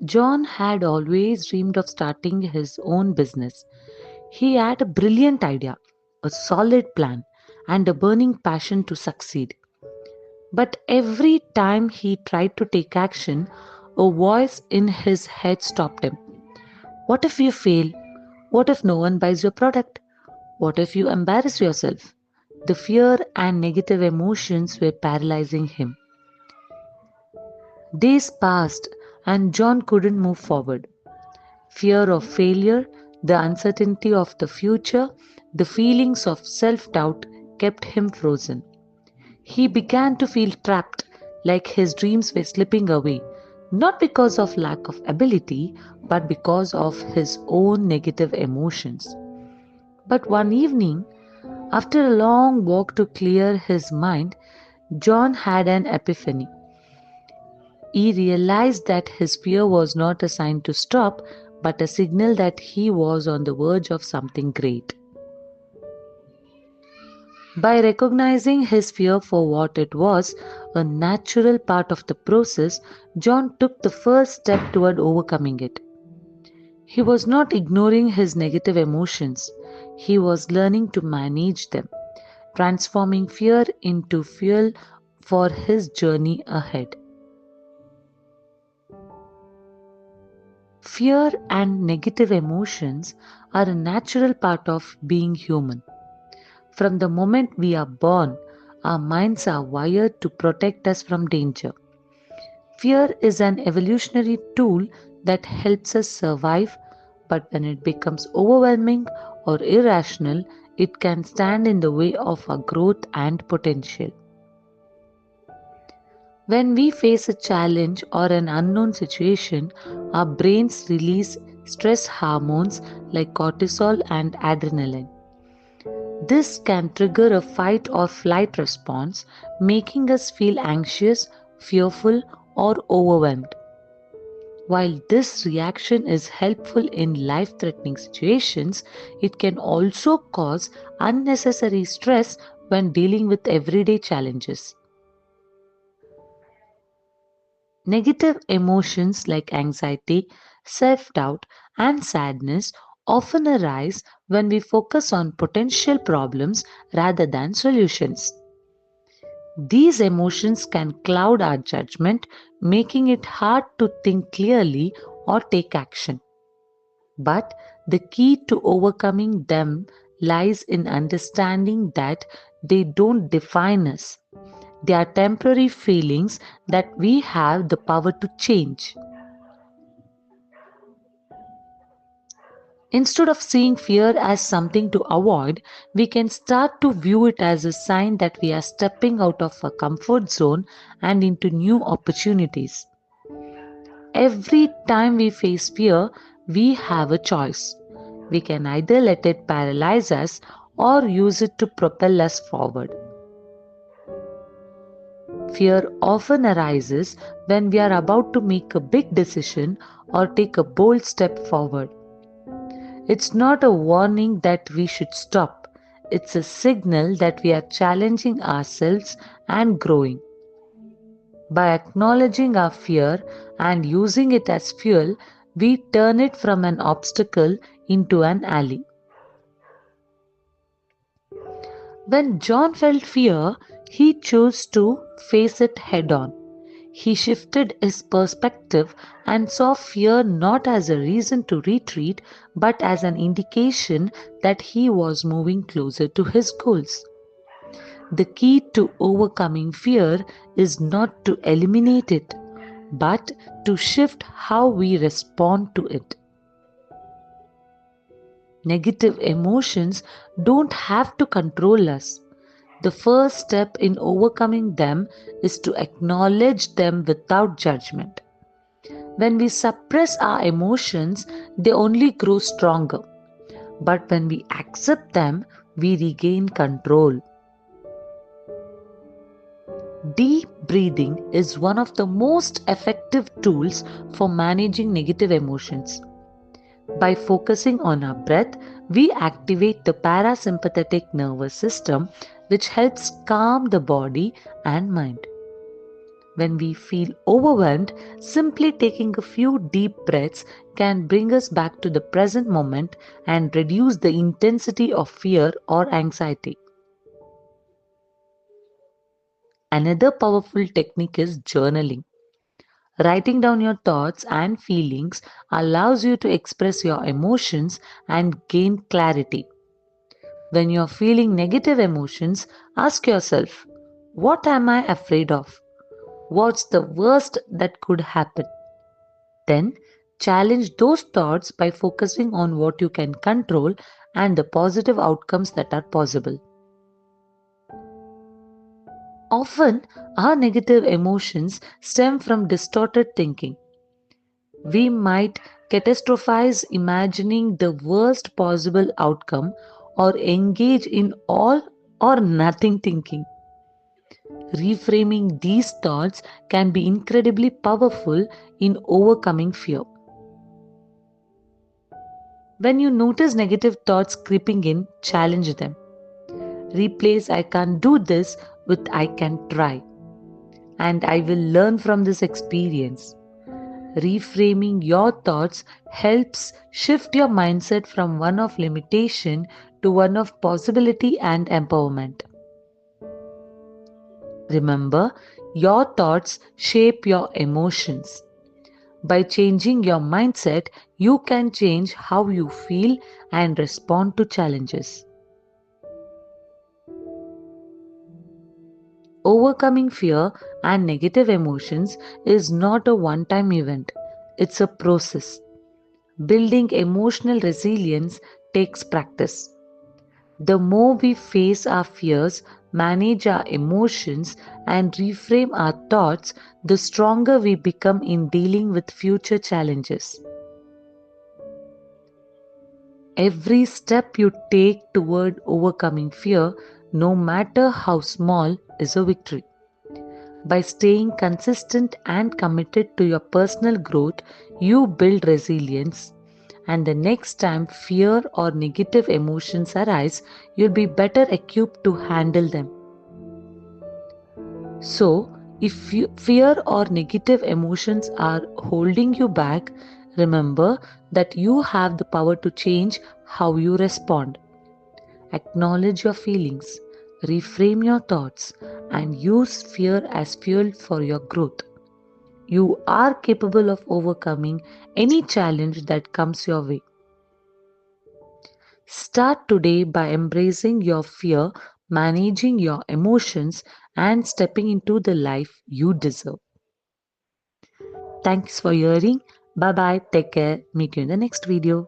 John had always dreamed of starting his own business. He had a brilliant idea, a solid plan, and a burning passion to succeed. But every time he tried to take action, a voice in his head stopped him. What if you fail? What if no one buys your product? What if you embarrass yourself? The fear and negative emotions were paralyzing him. Days passed and John couldn't move forward. Fear of failure, the uncertainty of the future, the feelings of self doubt kept him frozen. He began to feel trapped, like his dreams were slipping away, not because of lack of ability, but because of his own negative emotions. But one evening, after a long walk to clear his mind, John had an epiphany. He realized that his fear was not a sign to stop, but a signal that he was on the verge of something great. By recognizing his fear for what it was, a natural part of the process, John took the first step toward overcoming it. He was not ignoring his negative emotions, he was learning to manage them, transforming fear into fuel for his journey ahead. Fear and negative emotions are a natural part of being human. From the moment we are born, our minds are wired to protect us from danger. Fear is an evolutionary tool that helps us survive, but when it becomes overwhelming or irrational, it can stand in the way of our growth and potential. When we face a challenge or an unknown situation, our brains release stress hormones like cortisol and adrenaline. This can trigger a fight or flight response, making us feel anxious, fearful, or overwhelmed. While this reaction is helpful in life threatening situations, it can also cause unnecessary stress when dealing with everyday challenges. Negative emotions like anxiety, self doubt, and sadness often arise when we focus on potential problems rather than solutions. These emotions can cloud our judgment, making it hard to think clearly or take action. But the key to overcoming them lies in understanding that they don't define us. They are temporary feelings that we have the power to change. Instead of seeing fear as something to avoid, we can start to view it as a sign that we are stepping out of our comfort zone and into new opportunities. Every time we face fear, we have a choice. We can either let it paralyze us or use it to propel us forward. Fear often arises when we are about to make a big decision or take a bold step forward. It's not a warning that we should stop. It's a signal that we are challenging ourselves and growing. By acknowledging our fear and using it as fuel, we turn it from an obstacle into an ally. When John felt fear, he chose to face it head on. He shifted his perspective and saw fear not as a reason to retreat but as an indication that he was moving closer to his goals. The key to overcoming fear is not to eliminate it, but to shift how we respond to it. Negative emotions don't have to control us. The first step in overcoming them is to acknowledge them without judgment. When we suppress our emotions, they only grow stronger. But when we accept them, we regain control. Deep breathing is one of the most effective tools for managing negative emotions. By focusing on our breath, we activate the parasympathetic nervous system, which helps calm the body and mind. When we feel overwhelmed, simply taking a few deep breaths can bring us back to the present moment and reduce the intensity of fear or anxiety. Another powerful technique is journaling. Writing down your thoughts and feelings allows you to express your emotions and gain clarity. When you're feeling negative emotions, ask yourself, what am I afraid of? What's the worst that could happen? Then challenge those thoughts by focusing on what you can control and the positive outcomes that are possible. Often, our negative emotions stem from distorted thinking. We might catastrophize, imagining the worst possible outcome, or engage in all or nothing thinking. Reframing these thoughts can be incredibly powerful in overcoming fear. When you notice negative thoughts creeping in, challenge them. Replace I can't do this with I can try, and I will learn from this experience. Reframing your thoughts helps shift your mindset from one of limitation to one of possibility and empowerment. Remember, your thoughts shape your emotions. By changing your mindset, you can change how you feel and respond to challenges. Overcoming fear and negative emotions is not a one time event, it's a process. Building emotional resilience takes practice. The more we face our fears, manage our emotions, and reframe our thoughts, the stronger we become in dealing with future challenges. Every step you take toward overcoming fear, no matter how small, is a victory. By staying consistent and committed to your personal growth, you build resilience. And the next time fear or negative emotions arise, you'll be better equipped to handle them. So, if fear or negative emotions are holding you back, remember that you have the power to change how you respond. Acknowledge your feelings, reframe your thoughts, and use fear as fuel for your growth. You are capable of overcoming any challenge that comes your way. Start today by embracing your fear, managing your emotions, and stepping into the life you deserve. Thanks for hearing. Bye bye. Take care. Meet you in the next video.